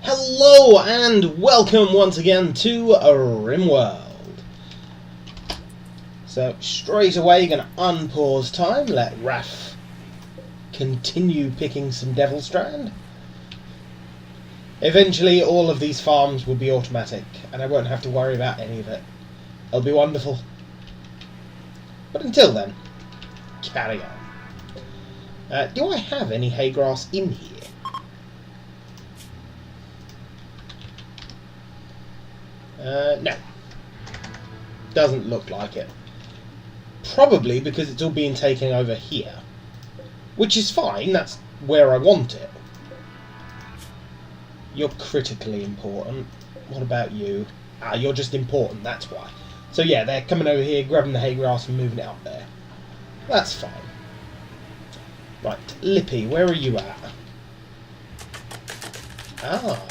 Hello and welcome once again to RimWorld. So straight away gonna unpause time, let Raph continue picking some Devil Strand. Eventually all of these farms will be automatic and I won't have to worry about any of it. It'll be wonderful. But until then, carry on. Do I have any hay grass in here? No. Doesn't look like it. Probably because it's all being taken over here. Which is fine, that's where I want it. You're critically important. What about you? Ah, you're just important, that's why. So yeah, they're coming over here, grabbing the hay grass and moving it up there. That's fine. Right, Lippy, where are you at? Ah.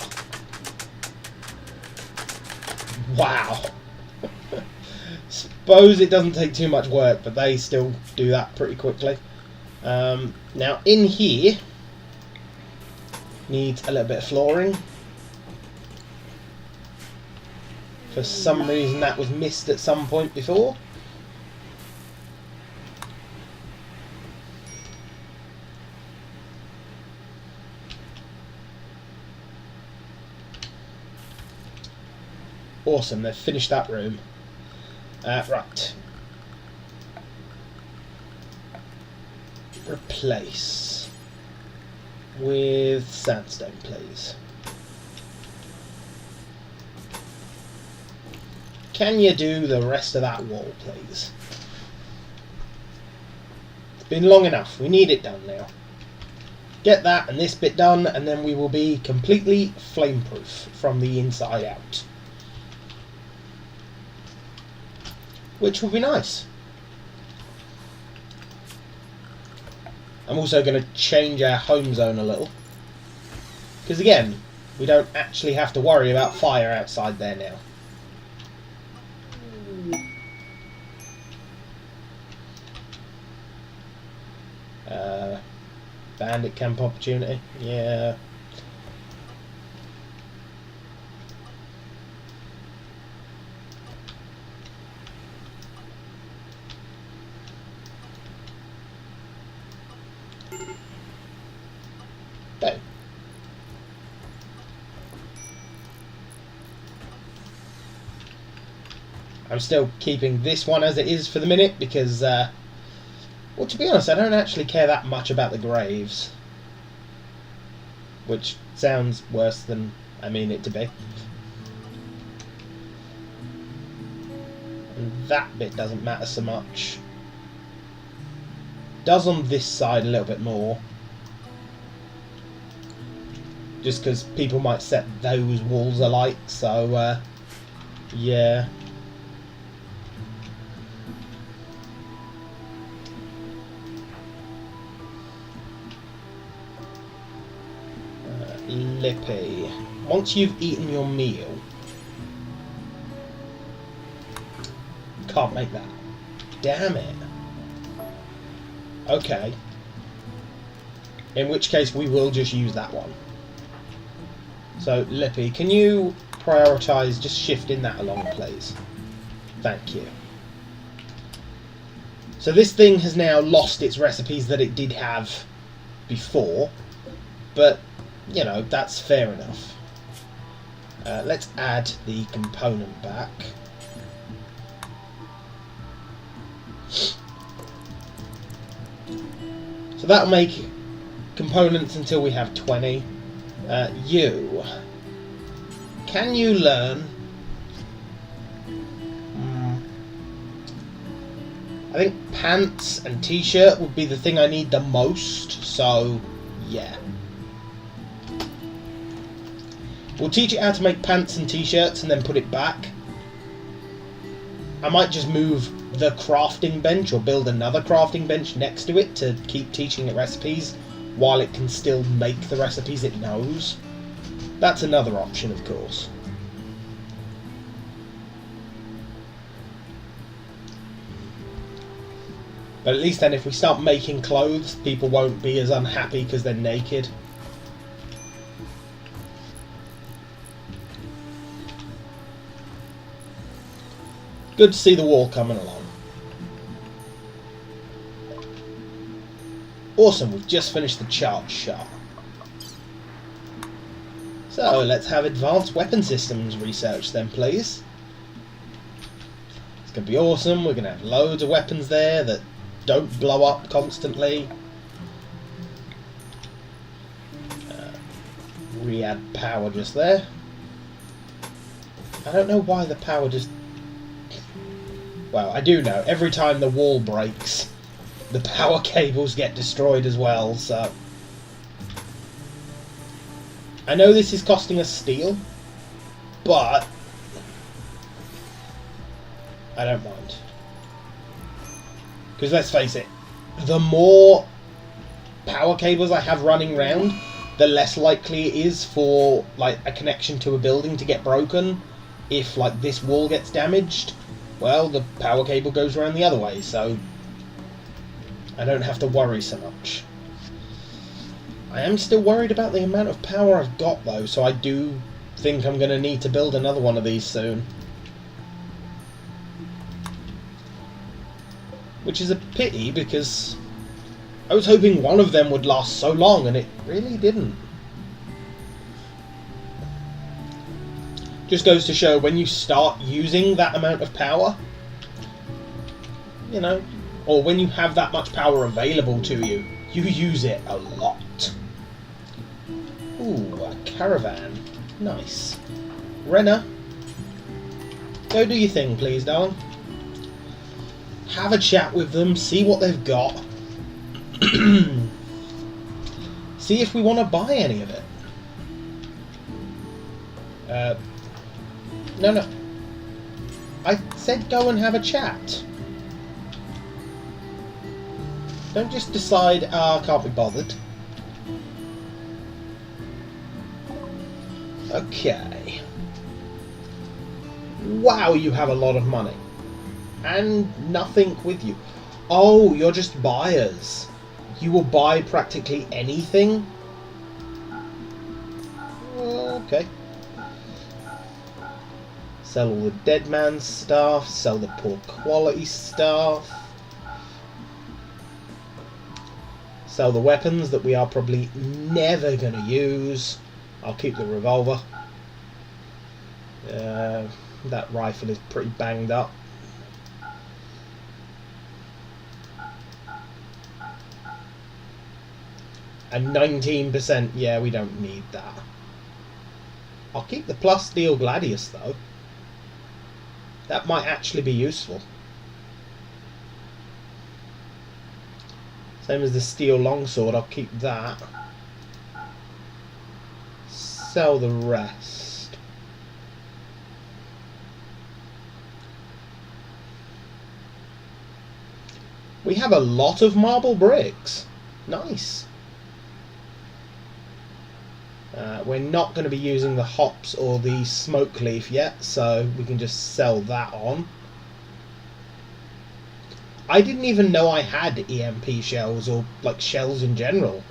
Wow. Suppose it doesn't take too much work, but they still do that pretty quickly. Now in here needs a little bit of flooring. For some reason that was missed at some point before. Awesome, they've finished that room. Right. Replace with sandstone, please. Can you do the rest of that wall, please? It's been long enough. We need it done now. Get that and this bit done, and then we will be completely flame-proof from the inside out. Which will be nice. I'm also going to change our home zone a little. Because again, we don't actually have to worry about fire outside there now. Bandit camp opportunity. Yeah. There. I'm still keeping this one as it is for the minute because well, to be honest, I don't actually care that much about the graves. Which sounds worse than I mean it to be. And that bit doesn't matter so much. Does on this side a little bit more. Just because people might set those walls alight, so yeah. Lippy, once you've eaten your meal, can't make that. Damn it. Okay. In which case we will just use that one. So Lippy, can you prioritise just shifting that along, please? Thank you. So this thing has now lost its recipes that it did have before, but you know, that's fair enough. Let's add the component back. So that'll make components until we have 20. You. Can you learn? I think pants and t-shirt would be the thing I need the most, so yeah. We'll teach it how to make pants and t-shirts and then put it back. I might just move the crafting bench or build another crafting bench next to it to keep teaching it recipes while it can still make the recipes it knows. That's another option, of course. But at least then if we start making clothes, people won't be as unhappy because they're naked. Good to see the wall coming along. Awesome, we've just finished the charge shot. So, let's have advanced weapon systems research then, please. It's going to be awesome. We're going to have loads of weapons there that don't blow up constantly. Re-add power just there. I don't know why the power just... Well, I do know. Every time the wall breaks, the power cables get destroyed as well, so... I know this is costing us steel, but I don't mind. Because let's face it, the more power cables I have running round, the less likely it is for like a connection to a building to get broken. If like this wall gets damaged, well, the power cable goes around the other way, so I don't have to worry so much. I am still worried about the amount of power I've got though, so I do think I'm going to need to build another one of these soon. Which is a pity, because I was hoping one of them would last so long, and it really didn't. Just goes to show, when you start using that amount of power, you know, or when you have that much power available to you, you use it a lot. Ooh, a caravan. Nice. Renner, go do your thing, please, darling. Have a chat with them, see what they've got. See if we want to buy any of it. No. I said go and have a chat. Don't just decide, can't be bothered. Okay. Wow, you have a lot of money. And nothing with you. Oh, you're just buyers. You will buy practically anything? Okay. Sell all the dead man's stuff, sell the poor quality stuff. Sell the weapons that we are probably never going to use. I'll keep the revolver. That rifle is pretty banged up. And 19%, yeah, we don't need that. I'll keep the plus steel gladius though. That might actually be useful. Same as the steel longsword, I'll keep that. Sell the rest. We have a lot of marble bricks. Nice. We're not going to be using the hops or the smoke leaf yet, so we can just sell that on. I didn't even know I had EMP shells, or like shells in general.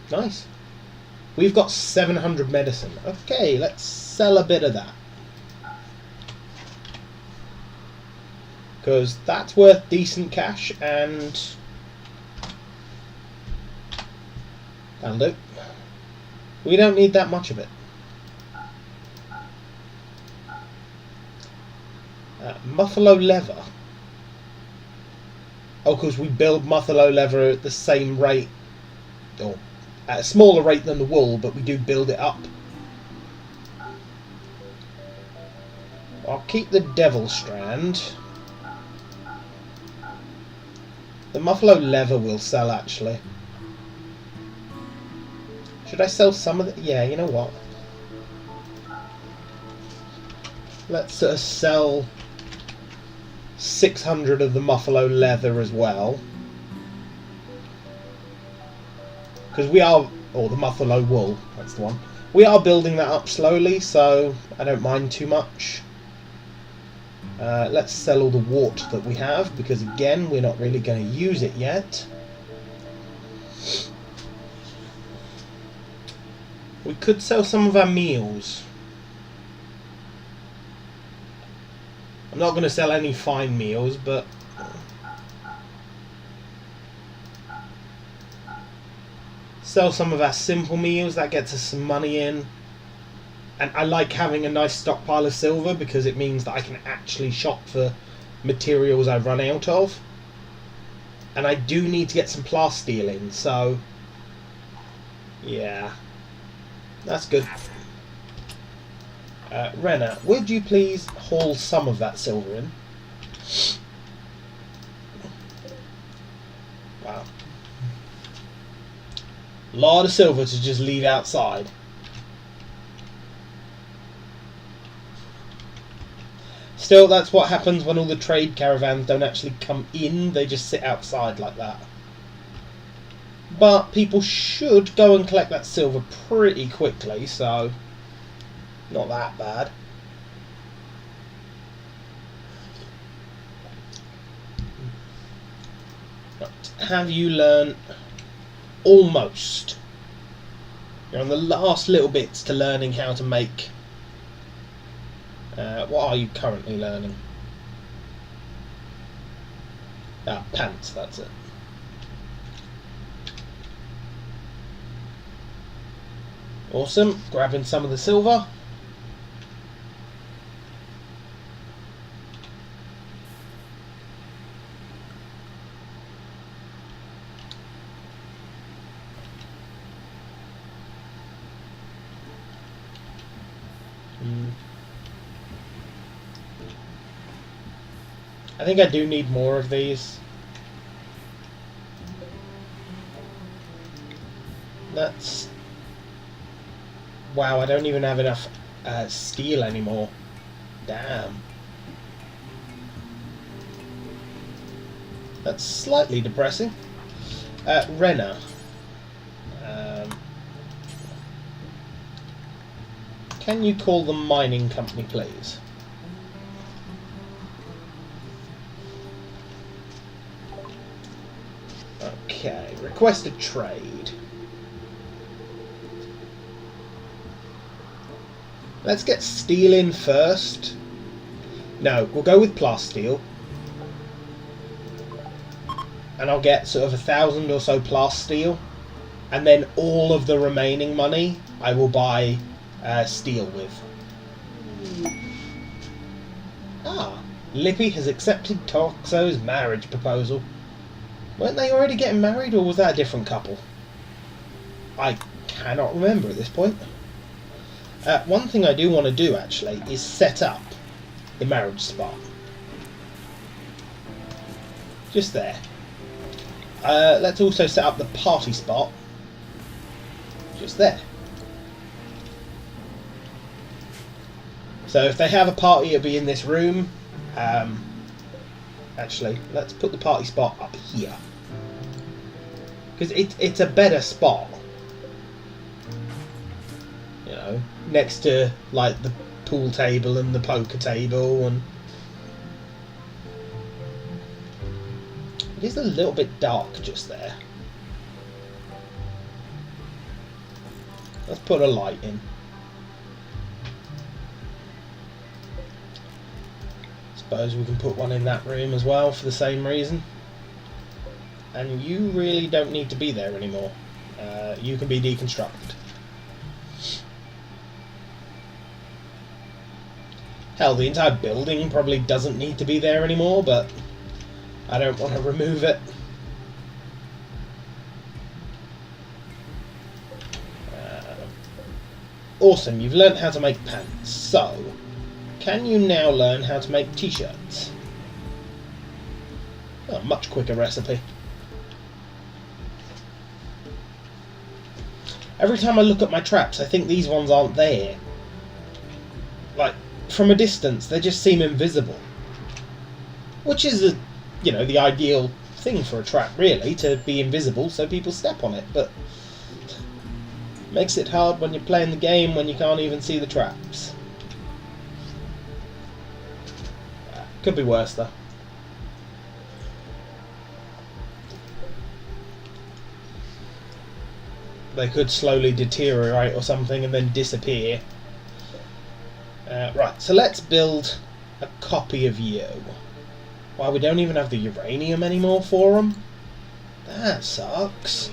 Nice. We've got 700 medicine. Okay, let's sell a bit of that. Because that's worth decent cash, and that'll do. We don't need that much of it. Buffalo leather. Oh, because we build buffalo leather at the same rate, or at a smaller rate than the wool, but we do build it up. I'll keep the devil strand. The buffalo leather will sell, actually. Should I sell some of it? Yeah, you know what? Let's sell 600 of the buffalo leather as well. Because we are... or the buffalo wool, that's the one. We are building that up slowly, so I don't mind too much. Let's sell all the wart that we have, because again, we're not really going to use it yet. We could sell some of our meals. I'm not going to sell any fine meals, but sell some of our simple meals. That gets us some money in. And I like having a nice stockpile of silver because it means that I can actually shop for materials I run out of. And I do need to get some plasteel in, so yeah, that's good. Renner, would you please haul some of that silver in? Wow. A lot of silver to just leave outside. Still, that's what happens when all the trade caravans don't actually come in, they just sit outside like that. But people should go and collect that silver pretty quickly, so not that bad. Right. Have you learned? Almost. You're on the last little bits to learning how to make. What are you currently learning? Ah, pants, that's it. Awesome, grabbing some of the silver. I think I do need more of these. That's... Wow, I don't even have enough steel anymore. Damn. That's slightly depressing. Renner. Can you call the mining company, please? Okay, request a trade. Let's get steel in first. No, we'll go with plasteel. And I'll get sort of 1,000 or so plasteel. And then all of the remaining money I will buy steel with. Ah, Lippy has accepted Toxo's marriage proposal. Weren't they already getting married, or was that a different couple? I cannot remember at this point. One thing I do want to do, actually, is set up the marriage spot. Just there. Let's also set up the party spot. Just there. So if they have a party, it'll be in this room. Actually, let's put the party spot up here. Because it's a better spot. You know, next to, like, the pool table and the poker table. And it is a little bit dark just there. Let's put a light in. Suppose we can put one in that room as well for the same reason. And you really don't need to be there anymore. You can be deconstructed. Hell, the entire building probably doesn't need to be there anymore, but I don't want to remove it. Awesome, you've learnt how to make pants. So, can you now learn how to make t-shirts? Oh, much quicker recipe. Every time I look at my traps, I think these ones aren't there. Like, from a distance, they just seem invisible. Which is, the ideal thing for a trap, really, to be invisible so people step on it, but makes it hard when you're playing the game when you can't even see the traps. Could be worse, though. They could slowly deteriorate or something and then disappear. Right, so let's build a copy of you. Wow, we don't even have the uranium anymore for them? That sucks.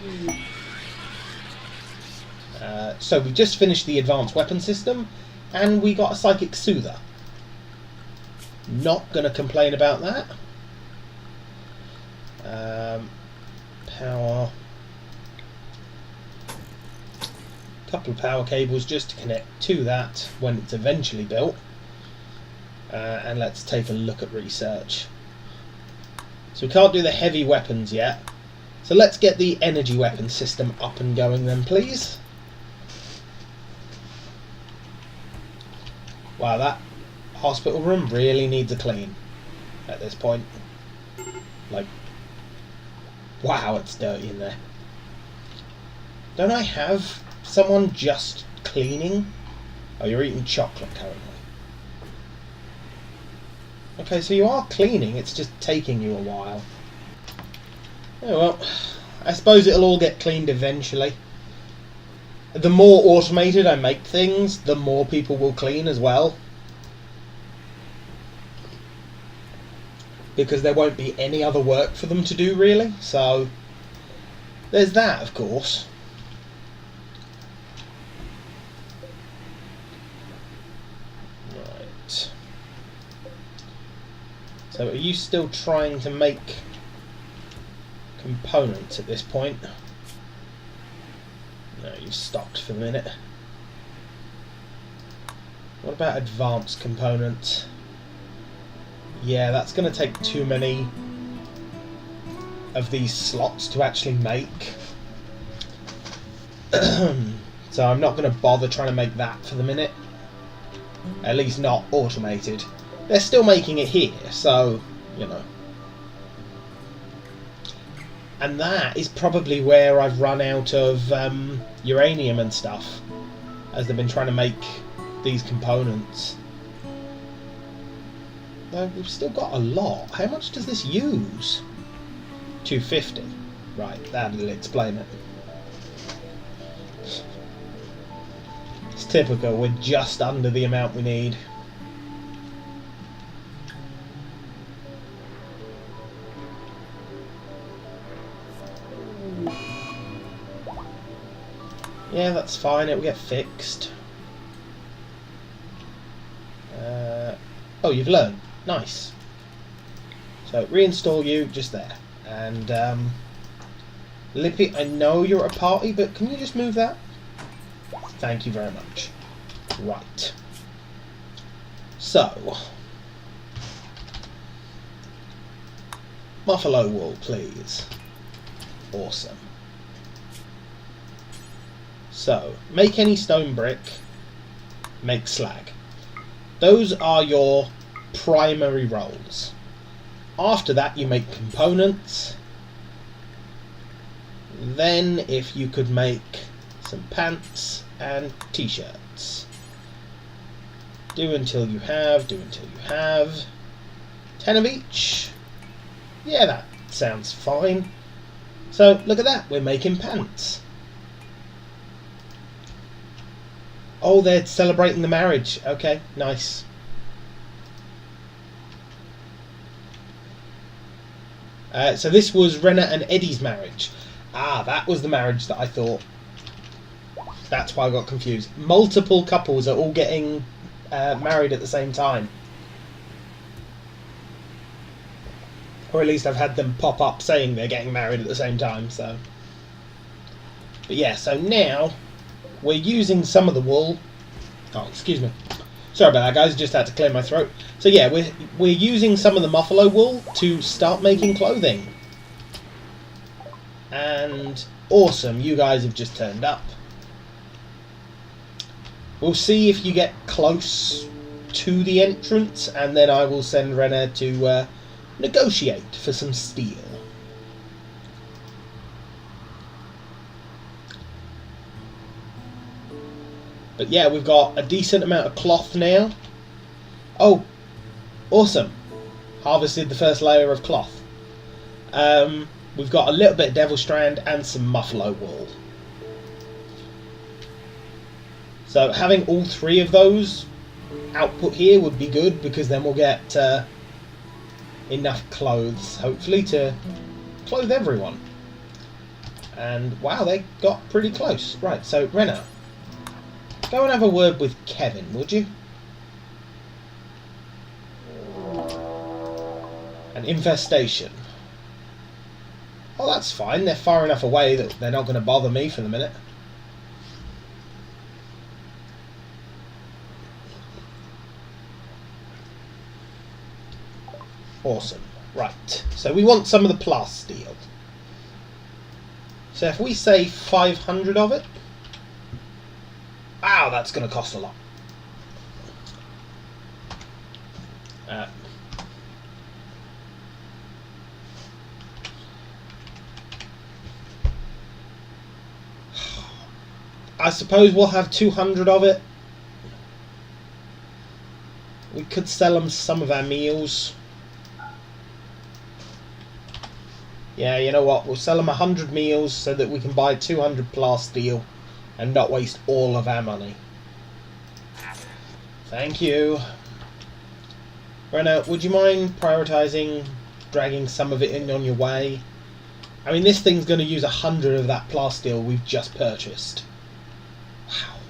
So we just finished the advanced weapon system, and we got a psychic soother. Not going to complain about that. Power. Couple of power cables just to connect to that when it's eventually built. And let's take a look at research. So we can't do the heavy weapons yet. So let's get the energy weapon system up and going then, please. Wow, that hospital room really needs a clean at this point. Like, wow, it's dirty in there. Don't I have someone just cleaning? Oh, you're eating chocolate currently. Okay, so you are cleaning, it's just taking you a while. Oh well, I suppose it'll all get cleaned eventually. The more automated I make things, the more people will clean as well. Because there won't be any other work for them to do, really. So, there's that, of course. Right. So, are you still trying to make components at this point? No, you've stopped for the minute. What about advanced components? Yeah, that's going to take too many of these slots to actually make. So I'm not going to bother trying to make that for the minute. At least not automated. They're still making it here, so, you know. And that is probably where I've run out of uranium and stuff, as they've been trying to make these components. Though we've still got a lot. How much does this use? 250. Right, that'll explain it. It's typical, we're just under the amount we need. Yeah, that's fine, it'll get fixed. Oh, you've learned. Nice. So, reinstall you just there. And, Lippy, I know you're at a party, but can you just move that? Thank you very much. Right. So, buffalo wool, please. Awesome. So, make any stone brick, make slag. Those are your primary roles. After that you make components. Then if you could make some pants and t-shirts. Do until you have, do until you have. 10 of each. Yeah, that sounds fine. So look at that, we're making pants. Oh, they're celebrating the marriage. Okay, nice. So this was Renna and Eddie's marriage. Ah, that was the marriage that I thought. That's why I got confused. Multiple couples are all getting married at the same time. Or at least I've had them pop up saying they're getting married at the same time, so. But yeah, so now we're using some of the wool. Oh, excuse me. Sorry about that, guys. Just had to clear my throat. So yeah, we're using some of the buffalo wool to start making clothing. And awesome, you guys have just turned up. We'll see if you get close to the entrance, and then I will send Renna to negotiate for some steel. But yeah, we've got a decent amount of cloth now. Oh, awesome. Harvested the first layer of cloth. We've got a little bit of devil strand and some buffalo wool. So having all three of those output here would be good, because then we'll get enough clothes, hopefully, to clothe everyone. And wow, they got pretty close. Right, so Renner, go and have a word with Kevin, would you? An infestation. Oh, that's fine. They're far enough away that they're not going to bother me for the minute. Awesome. Right. So we want some of the plasteel. So if we say 500 of it... Wow, that's going to cost a lot. I suppose we'll have 200 of it. We could sell them some of our meals. Yeah, you know what? We'll sell them 100 meals so that we can buy 200 plasteel and not waste all of our money. Thank you. Renner, would you mind prioritising dragging some of it in on your way? I mean, this thing's going to use 100 of that plasteel we've just purchased. Wow.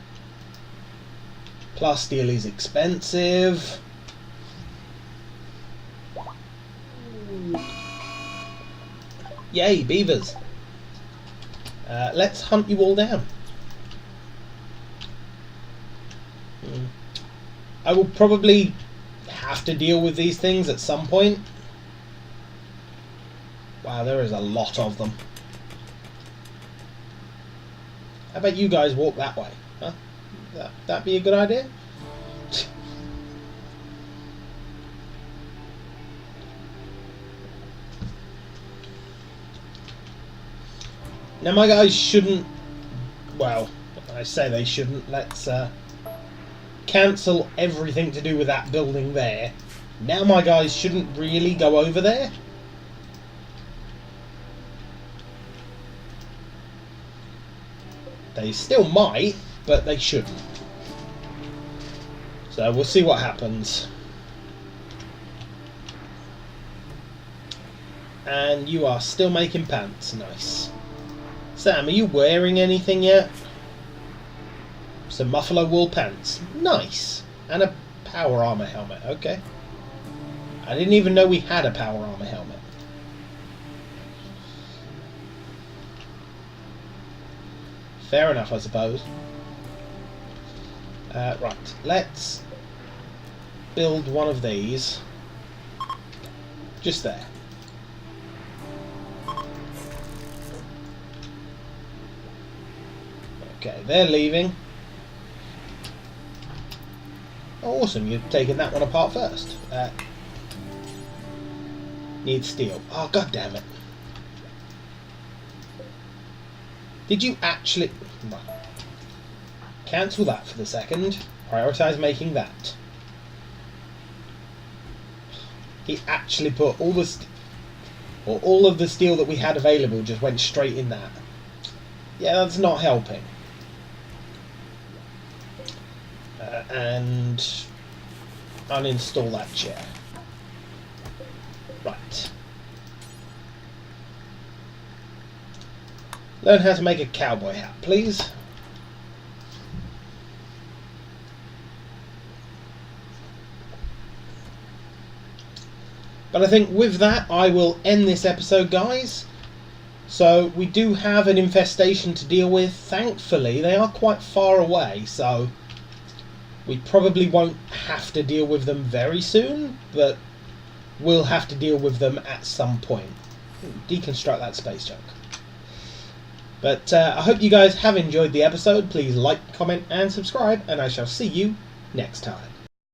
Plasteel is expensive. Yay, beavers. Let's hunt you all down. I will probably have to deal with these things at some point. Wow, there is a lot of them. How about you guys walk that way? Huh? That'd be a good idea? Now my guys shouldn't... Well, I say they shouldn't. Let's cancel everything to do with that building there. Now my guys shouldn't really go over there. They still might, but they shouldn't. So we'll see what happens. And you are still making pants. Nice. Sam, are you wearing anything yet? Some buffalo wool pants. Nice. And a power armor helmet. Okay. I didn't even know we had a power armor helmet. Fair enough, I suppose. Right, let's build one of these. Just there. Okay, they're leaving. Oh, awesome, you've taken that one apart first. Need steel. Oh, god damn it. Did you actually... Right. Cancel that for the second. Prioritise making that. He actually put all the... Or all of the steel that we had available just went straight in that. Yeah, that's not helping. And uninstall that chair. Right. Learn how to make a cowboy hat, please. But I think with that, I will end this episode, guys. So we do have an infestation to deal with. Thankfully, they are quite far away, so we probably won't have to deal with them very soon, but we'll have to deal with them at some point. Deconstruct that space junk. But I hope you guys have enjoyed the episode. Please like, comment, and subscribe, and I shall see you next time.